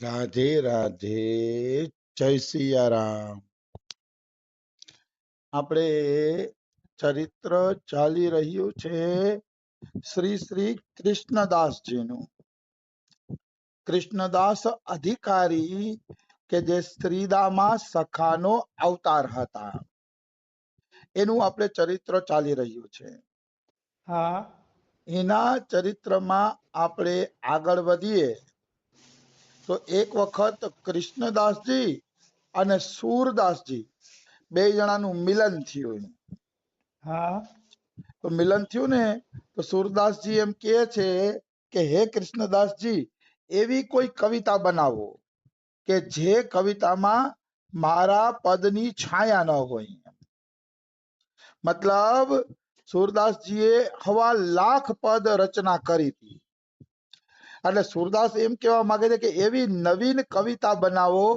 રાધે રાધે, જય સિયારામ. આપણે ચરિત્ર ચાલી રહ્યું છે શ્રી શ્રી કૃષ્ણદાસજીનું. કૃષ્ણદાસ અધિકારી કે જે સ્ત્રીદામા સખાનો અવતાર હતા, એનું આપણે ચરિત્ર ચાલી રહ્યું છે. હા એના ચરિત્રમાં આપણે આગળ વધીએ તો એક વખત કૃષ્ણદાસજી અને સૂરદાસજી બે જણાનું મિલન થયું. હા તો મિલન થયું ને તો સૂરદાસજી એમ કહે છે કે હે કૃષ્ણદાસજી, એવી કોઈ કવિતા બનાવો કે જે કવિતામાં મારા પદની છાયા ન હોય. મતલબ સૂરદાસજીએ 1.25 પદ રચના કરી હતી. એટલે સૂરદાસ એમ કહેવા માંગે છે કે એવી નવીન કવિતા બનાવો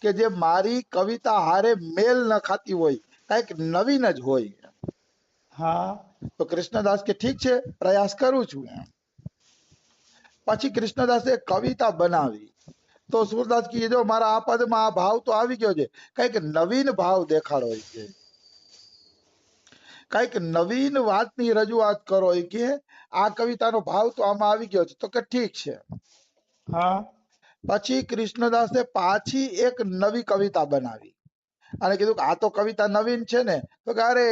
કે જે મારી કવિતા હારે મેલ ન ખાતી હોય, કઈક નવીન જ હોય. હા તો કૃષ્ણદાસ કે ઠીક છે, પ્રયાસ કરું છું. પછી કૃષ્ણદાસે કવિતા બનાવી તો સૂરદાસ કી જો મારા આ પદમાં આ ભાવ તો આવી ગયો છે, કઈક નવીન ભાવ દેખાડો કે કઈક નવીન વાતની રજૂઆત કરો કે આ કવિતાનો ભાવ તો આમાં આવી ગયો છે. તો કે ઠીક છે. હા પછી કૃષ્ણદાસે પાછી એક નવી કવિતા બનાવી અને કીધું કે આ તો કવિતા નવીન છે ને. તો કે અરે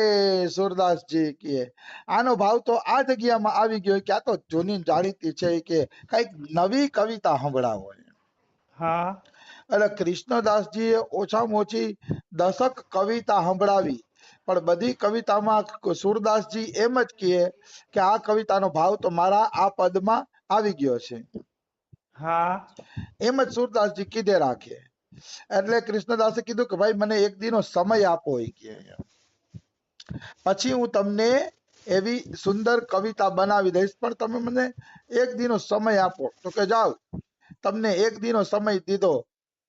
સૂરદાસજી કે આનો ભાવ તો આ જગ્યામાં આવી ગયો કે આ તો જૂની જાણીતી છે, કે કઈક નવી કવિતા સંભળાવો. હા એટલે કૃષ્ણદાસજીએ ઓછામાં ઓછી 10 કવિતા સંભળાવી, પણ બધી કવિતામાં સૂરદાસજી એમ જ કહે કે આ કવિતાનો ભાવ તો મારા આ પદમાં આવી ગયો છે. હા એમ જ સૂરદાસજી કીધે રાખે. એટલે કૃષ્ણદાસે કીધું કે ભાઈ મને એક દીનો સમય આપો. કે પછી હું તમને એવી સુંદર કવિતા બનાવી દઈશ, પણ તમે મને એક દીનો સમય આપો. તો કે જાઓ, તમને એક દીનો સમય દીધો,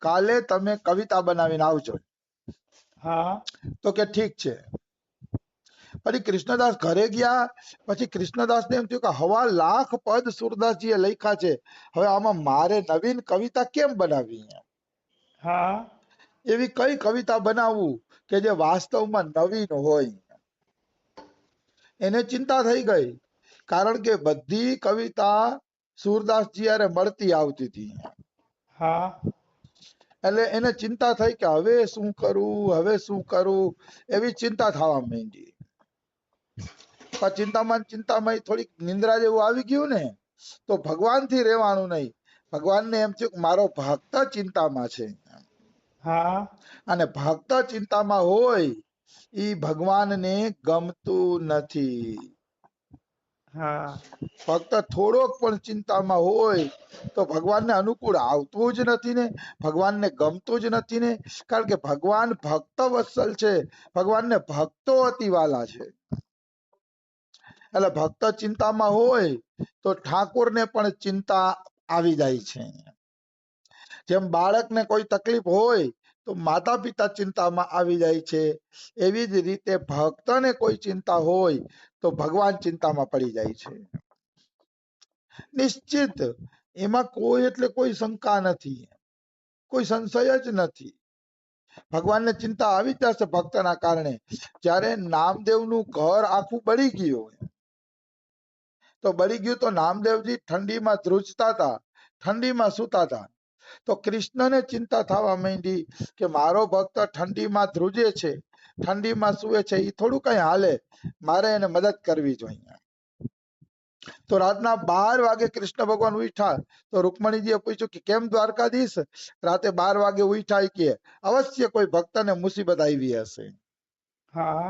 કાલે તમે કવિતા બનાવીને આવજો. હા તો કે ઠીક છે. પછી કૃષ્ણદાસ ઘરે ગયા. પછી કૃષ્ણદાસને એમ થયું કે 1.25 પદ સૂરદાસજીએ લખ્યા છે, હવે આમાં મારે નવીન કવિતા કેમ બનાવી? હા એવી કઈ કવિતા બનાવવું કે જે વાસ્તવમાં નવીન હોય? એને ચિંતા થઈ ગઈ, કારણ કે બધી કવિતા સૂરદાસજી યારે મળતી આવતી હતી. હા એટલે એને ચિંતા થઈ કે હવે શું કરું, હવે શું કરું, એવી ચિંતા થવા માંડી. પણ ચિંતામાં થોડીક નિંદ્રા જેવું આવી ગયું ને, તો ભગવાનથી રહેવાનું નહીં. ભગવાનને એમ થયું કે મારો ભક્ત ચિંતામાં છે, હા અને ભક્ત ચિંતામાં હોય ઈ ભગવાનને ગમતું નથી. હા ફક્ત થોડોક પણ ચિંતામાં હોય તો ભગવાનને અનુકૂળ આવતું જ નથી ને, ભગવાનને ગમતું જ નથી ને. કારણ કે ભગવાન ભક્ત વત્સલ છે, ભગવાનને ભક્તો અતિ વાલા છે. એટલે ભક્ત ચિંતામાં હોય તો ઠાકોરને પણ ચિંતા આવી જાય છે. જેમ બાળકને કોઈ તકલીફ હોય તો માતા પિતા ચિંતામાં આવી જાય છે, એવી જ રીતે ભક્તને કોઈ ચિંતા હોય તો ભગવાન ચિંતામાં પડી જાય છે. નિશ્ચિત, એમાં કોઈ એટલે કોઈ શંકા નથી, કોઈ સંશય જ નથી. ભગવાનને ચિંતા આવી જ જશે ભક્તના કારણે. જ્યારે નામદેવનું ઘર આખું બળી ગયું, તો બળી ગયું તો નામદેવજી ઠંડીમાં ધ્રુજતા હતા, ઠંડીમાં સૂતા હતા. તો કૃષ્ણને ચિંતા થવા માંડી કે મારો ભક્ત ઠંડીમાં ધ્રુજે છે, ઠંડીમાં સૂવે છે, એ થોડું કઈ હાલે, મારે એને મદદ કરવી જોઈએ. તો રાતના 12 વાગે કૃષ્ણ ભગવાન ઉઠ્યા. તો રૂકમણીજીએ પૂછ્યું કે કેમ દ્વારકાધીશ રાતે 12 વાગે ઉઠ્યા? કે અવશ્ય કોઈ ભક્તને મુસીબત આવી હશે. હા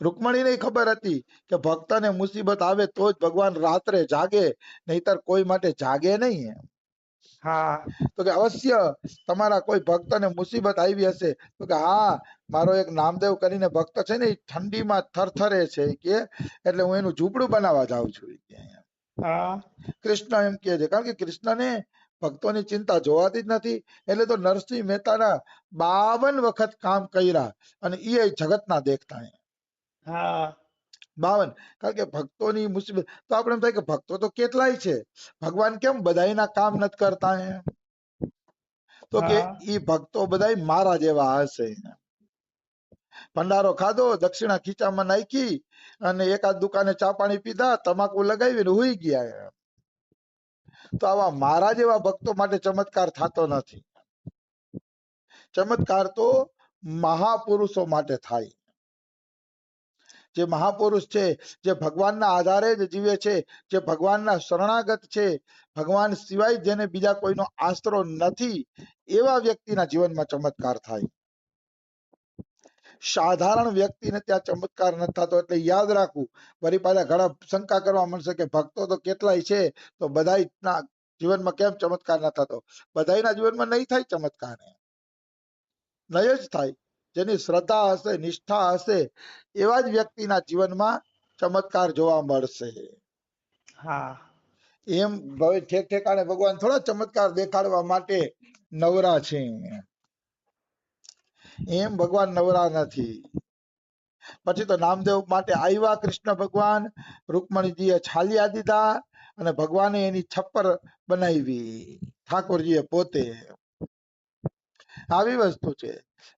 રૂકમણીને ખબર હતી કે ભક્તને મુસીબત આવે તો જ ભગવાન રાત્રે જાગે, નહીતર કોઈ માટે જાગે નહીં. હા તો કે અવશ્ય તમારા કોઈ ભક્તને મુસીબત આવી હશે. તો કે હા, મારો એક નામદેવ કરીને ભક્ત છે ને, એ ઠંડીમાં થરથરે છે કે, એટલે હું એનું ઝૂંપડું બનાવવા જાઉં છું. હા કૃષ્ણ એમ કહે છે, કારણ કે કૃષ્ણને ભક્તોની ચિંતા જોવાતી જ નથી. એટલે તો નરસિંહ મહેતાના 52 વખત કામ કર્યા અને એ જગતના દેખતા. હા 52. કારણ કે ભક્તોની મુસીબત તો આપણે એમ થાય કે ભક્તો તો કેટલાય છે, ભગવાન કેમ બધાયના કામ નથી કરતા? તો કે હા ઈ ભક્તો બધાય મારા જેવા હશે. ભંડારો ખાધો, દક્ષિણા ખીચામાં નાખી અને એકાદ દુકાને ચા પાણી પીધા, તમાકુ લગાવીને હુઈ ગયા. તો આવા મારા જેવા ભક્તો માટે ચમત્કાર થતો નથી. ચમત્કાર તો મહાપુરુષો માટે થાય. જે મહાપુરુષ છે, જે ભગવાનના આધારે જ જીવે છે, જે ભગવાનના શરણાગત છે, ભગવાન સિવાય જેને બીજા કોઈનો આશરો નથી, એવા વ્યક્તિના જીવનમાં ચમત્કાર થાય. સાધારણ વ્યક્તિને ત્યાં ચમત્કાર નથી થતો. એટલે યાદ રાખવું. વળી પાછા ઘણા શંકા કરવા મળશે કે ભક્તો તો કેટલાય છે, તો બધાના જીવનમાં કેમ ચમત્કાર ન થતો? બધાના જીવનમાં નહીં થાય ચમત્કાર, નહીં જ થાય. જેની શ્રદ્ધા હશે, નિષ્ઠા હશે, એવા જ વ્યક્તિના જીવનમાં ચમત્કાર જોવા મળશે. હા એમ હવે ઠેક ઠેકાણે ભગવાન થોડા ચમત્કાર દેખાડવા માટે નવરા છે. એમ ભગવાન નવરા નથી. પછી તો નામદેવ માટે આવ્યા કૃષ્ણ ભગવાન, રૂકમણીજીએ છાલિયા દીધા અને ભગવાને એની છપ્પર બનાવી, ઠાકોરજીએ પોતે. આવી વસ્તુ છે.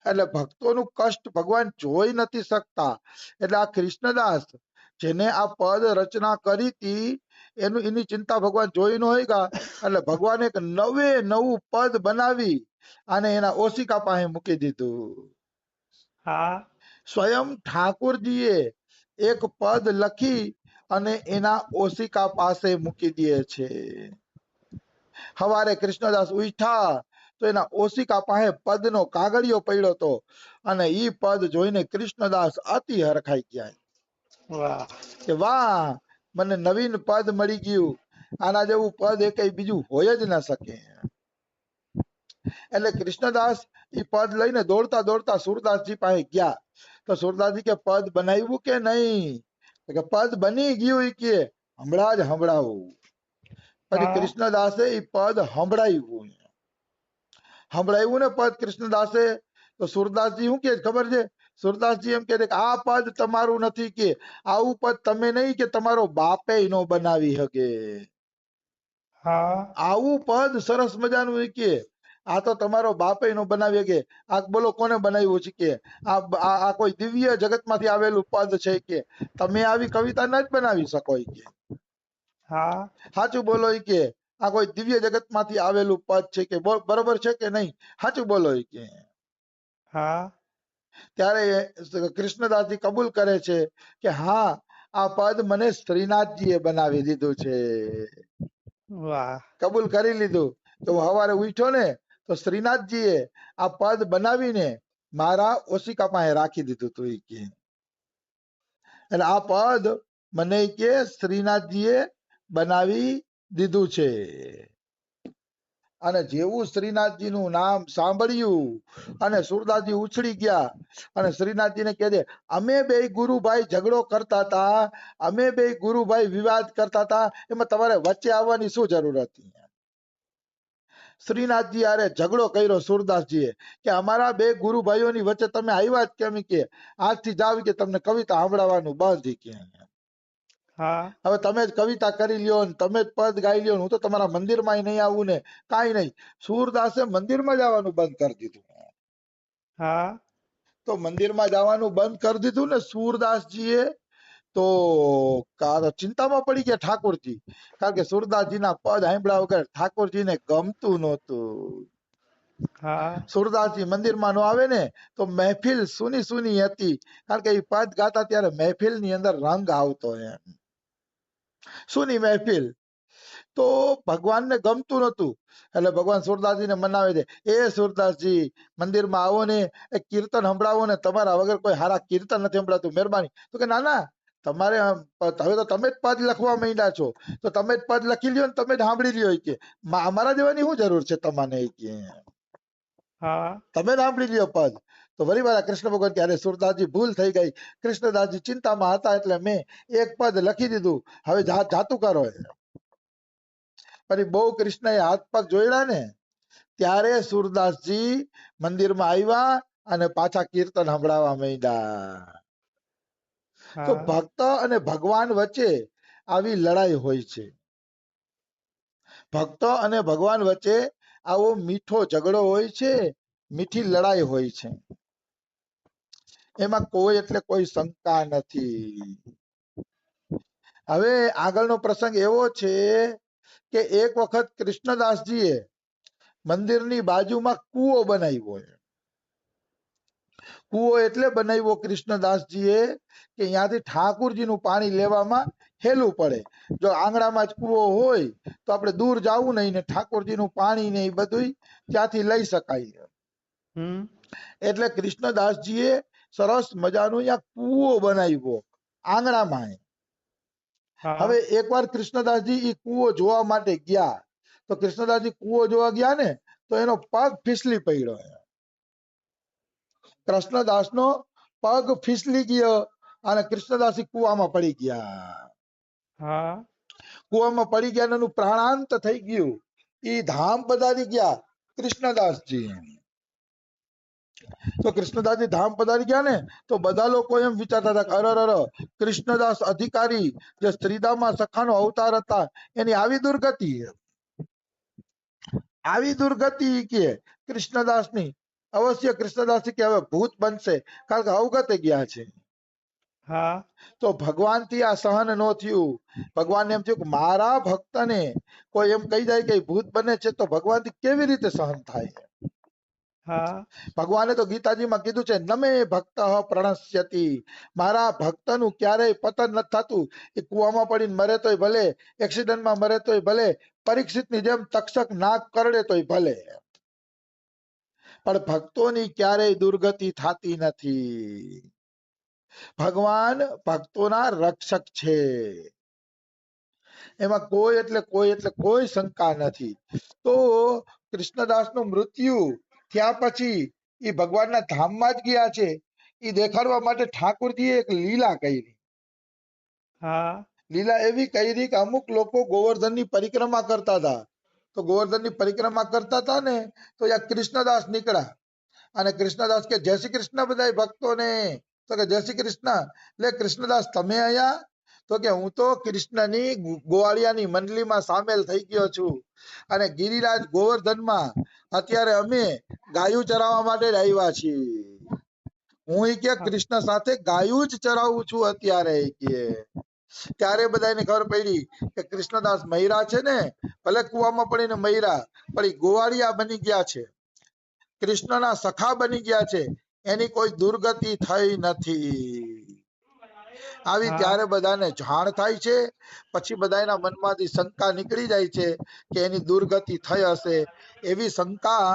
એટલે ભક્તોનું કષ્ટ ભગવાન જોઈ નથી શકતા. એટલે આ કૃષ્ણદાસ જેને આ પદ રચના કરી હતી, એની ચિંતા ભગવાન જોઈ ન હોય કા. એટલે ભગવાન એક નવે નવું પદ બનાવી અને એના ઓશિકા પાસે મૂકી દીધું. હા સ્વયં ઠાકોરજીએ એક પદ લખી અને એના ઓશિકા પાસે મૂકી દે છે. હવારે કૃષ્ણદાસ ઉઠ્યા તો એના ઓશિકા પાસે પદનો કાગળિયો પડ્યો હતો અને ઈ પદ જોઈને કૃષ્ણદાસ અતિ હરખાઈ ગયા વાહ કે વાહ, મને નવીન પદ મળી ગયું. આના જેવું પદ એકેય બીજું હોય જ ન શકે. એટલે કૃષ્ણદાસ ઈ પદ લઈને દોડતા દોડતા સુરદાસજી પાસે ગયા. તો સુરદાસજી કે પદ બનાવ્યું કે નહીં? તો કે પદ બની ગયું. ઈ કે હમણાં જ સંભળાવું. પછી હા કૃષ્ણદાસે ઈ પદ સંભળાવ્યું. સંભળાવ્યું ને પદ કૃષ્ણદાસે, તો સુરદાસજી શું કે ખબર છે? સુરદાસજી એમ કે આ પદ તમારું નથી, કે આવું પદ તમે નહીં, કે તમારો બાપે નો બનાવી શકે. હા આવું પદ સરસ મજાનું કે આ તો તમારો બાપે નો બનાવી શકે. આ બોલો કોને બનાવ્યું છે? કે આ કોઈ દિવ્ય જગત માંથી આવેલું પદ છે, કે તમે આવી કવિતા ન જ બનાવી શકો. કે હા સાચું બોલો. કે આ કોઈ દિવ્ય જગત માંથી આવેલું પદ છે, કે બરોબર છે કે નહીં? સાચું બોલો. કે હા ત્યારે કૃષ્ણદાસજી કબૂલ કરે છે કે હા, આ પદ મને શ્રીનાથજીએ બનાવી દીધું છે. વાહ કબૂલ કરી લીધું. તો સવારે ઉઠ્યો ને તો શ્રીનાથજીએ આ પદ બનાવીને મારા ઓશિકા પાસે રાખી દીધું હતું. કે એટલે આ પદ મને કે શ્રીનાથજીએ બનાવી દીધું છે. અને જેવું શ્રીનાથજીનું નામ સાંભળ્યું અને સુરદાસજી ઉછળી ગયા અને શ્રીનાથજીને કહે છે, અમે બે ગુરુભાઈ ઝઘડો કરતા હતા, અમે બે ગુરુભાઈ વિવાદ કરતા હતા, એમાં તમારે વચ્ચે આવવાની શું જરૂર હતી? શ્રીનાથજી અરે ઝઘડો કર્યો સુરદાસજીએ કે અમારા બે ગુરુભાઈઓની વચ્ચે તમે આવ્યા જ કેમ? કે આજથી જાવ કે તમને કવિતા સંભળાવવાનું બંધ. કે હા હવે તમે જ કવિતા કરી લ્યો ને તમે જ પદ ગાઈ લ્યો, હું તો તમારા મંદિરમાં નહીં આવું ને કાંઈ નહીં. સુરદાસે મંદિરમાં જવાનું બંધ કરી દીધું. હા તો મંદિરમાં જવાનું બંધ કરી દીધું ને સુરદાસજીએ, તો ચિંતામાં પડી ગયા ઠાકોરજી. કારણ કે સુરદાસજીના પદ સાંભળ્યા વગર ઠાકોરજીને ગમતું નહોતું. હા સુરદાસજી મંદિરમાં નો આવે ને તો મહેફિલ સુની સુની હતી. કારણ કે એ પદ ગાતા ત્યારે મહેફિલની અંદર રંગ આવતો. એમ સુની મહેફિલ. તો ભગવાનને ગમતું નતું. એટલે ભગવાન સુરદાસજીને મનાવે છે, એ સુરદાસજી મંદિરમાં આવો ને, એ કીર્તન સંભળાવો ને, તમારા વગર કોઈ હારા કીર્તન નથી સંભળાતું, મહેરબાની. તો કે ના ના, તમારે હવે તો તમે જ પદ લખવા માંડ્યા છો, તો તમે જ પદ લખી લ્યો ને તમે જ સાંભળી લ્યો. કે અમારા જેવાની શું જરૂર છે તમને? કે હા તમે સાંભળી લ્યો પદ. તો વળી વાર કૃષ્ણ ભગવાન કે અરે સુરદાસજી ભૂલ થઈ ગઈ. કૃષ્ણદાસજી ચિંતામાં હતા એટલે મેં એક પદ લખી દીધું, હવે જાતું કરો. પછી બહુ કૃષ્ણએ હાથ પગ જોડ્યા ને ત્યારે સુરદાસજી મંદિરમાં આવ્યા અને પાછા કીર્તન સંભળાવવા માંડ્યા. તો હા ભક્ત અને ભગવાન વચ્ચે આવી લડાઈ હોય છે. ભક્ત અને ભગવાન વચ્ચે આવો મીઠો ઝઘડો હોય છે, મીઠી લડાઈ હોય છે, એમાં કોઈ એટલે કોઈ શંકા નથી. હવે આગળનો પ્રસંગ એવો છે કે એક વખત કૃષ્ણદાસજીએ મંદિરની બાજુમાં કૂવો બનાવ્યો. કૂવો એટલે બનાવ્યો કૃષ્ણદાસજીએ કે ત્યાંથી ઠાકુરજીનું પાણી લેવામાં હેલું પડે. જો આંગણામાં જ કૂવો હોય તો આપણે દૂર જવું નહીં ને ઠાકોરજીનું પાણી ને એ બધું ત્યાંથી લઈ શકાય. હમ એટલે કૃષ્ણદાસજીએ સરસ મજાનો ત્યાં કૂવો બનાવ્યો આંગણામાં. હા હવે એકવાર કૃષ્ણદાસજી એ કૂવો જોવા માટે ગયા, તો કૃષ્ણદાસજી કૂવો જોવા ગયા ને તો એનો પગ ફીસલી પડ્યો. કૃષ્ણદાસનો પગ ફીસલી ગયો અને કૃષ્ણદાસી કૂવામાં પડી ગયા. હા કૂવામાં પડી ગયા અને એનું પ્રાણાંત થઈ ગયું. એ ધામ પધારી ગયા કૃષ્ણદાસજી. તો કૃષ્ણદાસજી ધામ પધારી ગયા ને તો બધા લોકો એમ વિચારતા હતા કે અરર કૃષ્ણદાસ અધિકારી જે સ્ત્રીદામા સખાનો અવતાર હતા એની આવી દુર્ગતિ, આવી દુર્ગતિ કે કૃષ્ણદાસની. અવશ્ય કૃષ્ણદાસજી કે હવે ભૂત બનશે, કારણ કે અવગતે ગયા છે. હા તો ભગવાનથી આ સહન ન થયું. ભગવાનને એમ થયું કે મારા ભક્તને કોઈ એમ કહી જાય કે ભૂત બને છે તો ભગવાનથી કેવી રીતે સહન થાય. હા ભગવાને તો ગીતાજીમાં કીધું છે નમે ભક્ત પ્રણશ્યતિ, મારા ભક્તનું ક્યારેય પતન નથી થતું. એ કૂવામાં પડીને મરે તોય ભલે, એક્સિડન્ટમાં મરે તોય ભલે, પરીક્ષિતની જેમ તક્ષક નાક કરડે તોય ભલે, પણ ભક્તોની ક્યારેય દુર્ગતિ થતી નથી. ભગવાન ભક્તોના રક્ષક છે, એમાં કોઈ એટલે કોઈ શંકા નથી. તો કૃષ્ણદાસનું મૃત્યુ થયા પછી એ ભગવાનના ધામમાં જ ગયા છે. એ દેખાડવા માટે ઠાકોરજીએ એક લીલા કરી. હા લીલા એવી કરી કે અમુક લોકો ગોવર્ધનની પરિક્રમા કરતા હતા. તો ગોવર્ધનની પરિક્રમા કરતા હતા ને તો ત્યાં કૃષ્ણદાસ નીકળ્યા અને કૃષ્ણદાસ કે જય શ્રી કૃષ્ણ બધા ભક્તોને. તો કે જય શ્રી કૃષ્ણ. એટલે કૃષ્ણદાસ તમે અહીંયા? તો કે હું તો કૃષ્ણની ગોવાળિયાની મંડળીમાં સામેલ થઈ ગયો છું અને ગિરિરાજ ગોવર્ધનમાં અત્યારે અમે ગાયું ચરાવવા માટે જ આવ્યા છીએ. હું કે કૃષ્ણ સાથે ગાયું જ ચરાવું છું અત્યારે કે. ત્યારે બધાને ખબર પડી કે કૃષ્ણદાસ મયરા છે ને, ભલે કુવામાં પડીને મયરા પણ એ ગોવાળિયા બની ગયા છે, કૃષ્ણના સખા બની ગયા છે, એની કોઈ દુર્ગતિ થઈ નથી. આવી ત્યારે બધાને જાણ થાય છે. પછી બધાના મનમાંથી શંકા નીકળી જાય છે કે એની દુર્ગતિ થઈ હશે. એવી શંકા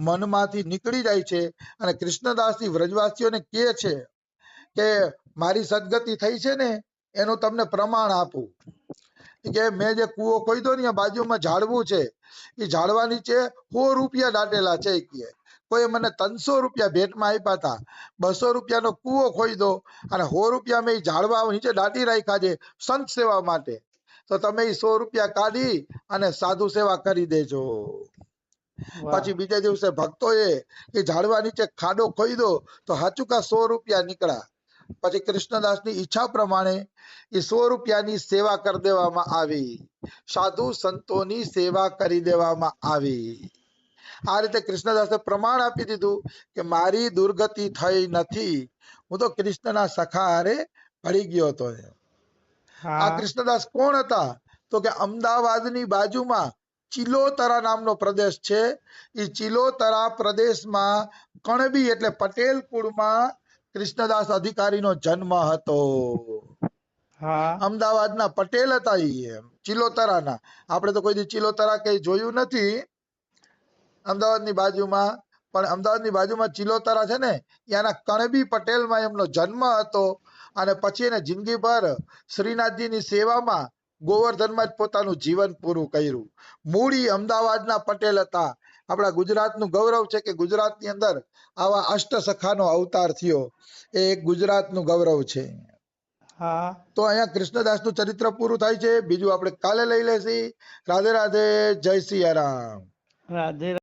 મનમાંથી નીકળી જાય છે અને કૃષ્ણદાસજી વ્રજવાસીઓને કહે છે કે મારી સદગતિ થઈ છે ને એનું તમને પ્રમાણ આપું. કે મેં જે કૂવો ખોદ્યો ને બાજુમાં ઝાડવું છે, એ ઝાડવા નીચે 100 રૂપિયા દાટેલા છે. કે કોઈ મને 300 રૂપિયા ભેટમાં આપ્યા હતા. 200 રૂપિયાનો કૂવો ખોદ્યો અને 100 રૂપિયા મેં ઝાડવા નીચે દાટી રાખ્યા છે સંત સેવા માટે. તો તમે એ 100 રૂપિયા કાઢી અને સાધુ સેવા કરી દેજો. પછી બીજે દિવસે ભક્તોએ એ ઝાડવા નીચે ખાડો ખોદ્યો તો હાચુકા 100 રૂપિયા નીકળ્યા. પછી કૃષ્ણદાસની ઈચ્છા પ્રમાણે એ 100 રૂપિયાની સેવા કરી દેવામાં આવી, સાધુ સંતોની સેવા કરી દેવામાં આવી. આ રીતે કૃષ્ણદાસે પ્રમાણ આપી દીધું કે મારી દુર્ગતિ થઈ નથી, હું તો કૃષ્ણના સખા હારે ભળી ગયો હતો. આ કૃષ્ણદાસ કોણ હતા? તો કે અમદાવાદની બાજુમાં ચિલોતરા નામનો પ્રદેશ છે. એ ચિલોતરા પ્રદેશમાં કણબી એટલે પટેલ કુળમાં કૃષ્ણદાસ અધિકારીનો જન્મ હતો. અમદાવાદના પટેલ હતા એ, ચિલોતરાના. આપણે તો કોઈ દી ચિલોતરા કઈ જોયું નથી અમદાવાદની બાજુમાં, પણ અમદાવાદની બાજુમાં ચિલોતરા છે ને, ત્યાંના કણબી પટેલમાં એમનો જન્મ હતો. અને પછી એને જિંદગીભર શ્રીનાથજીની સેવામાં ગોવર્ધનમાં જ પોતાનું જીવન પૂરું કર્યું. મૂળી અમદાવાદના પટેલ હતા. આપણા ગુજરાતનું ગૌરવ છે કે ગુજરાતની અંદર આવા અષ્ટ સખાનો અવતાર થયો, એ એક ગુજરાતનું ગૌરવ છે. તો અહીંયા કૃષ્ણદાસનું ચરિત્ર પૂરું થાય છે. બીજું આપણે કાલે લઈ લેશી. રાધે રાધે, જય સિયા રામ. રાધે.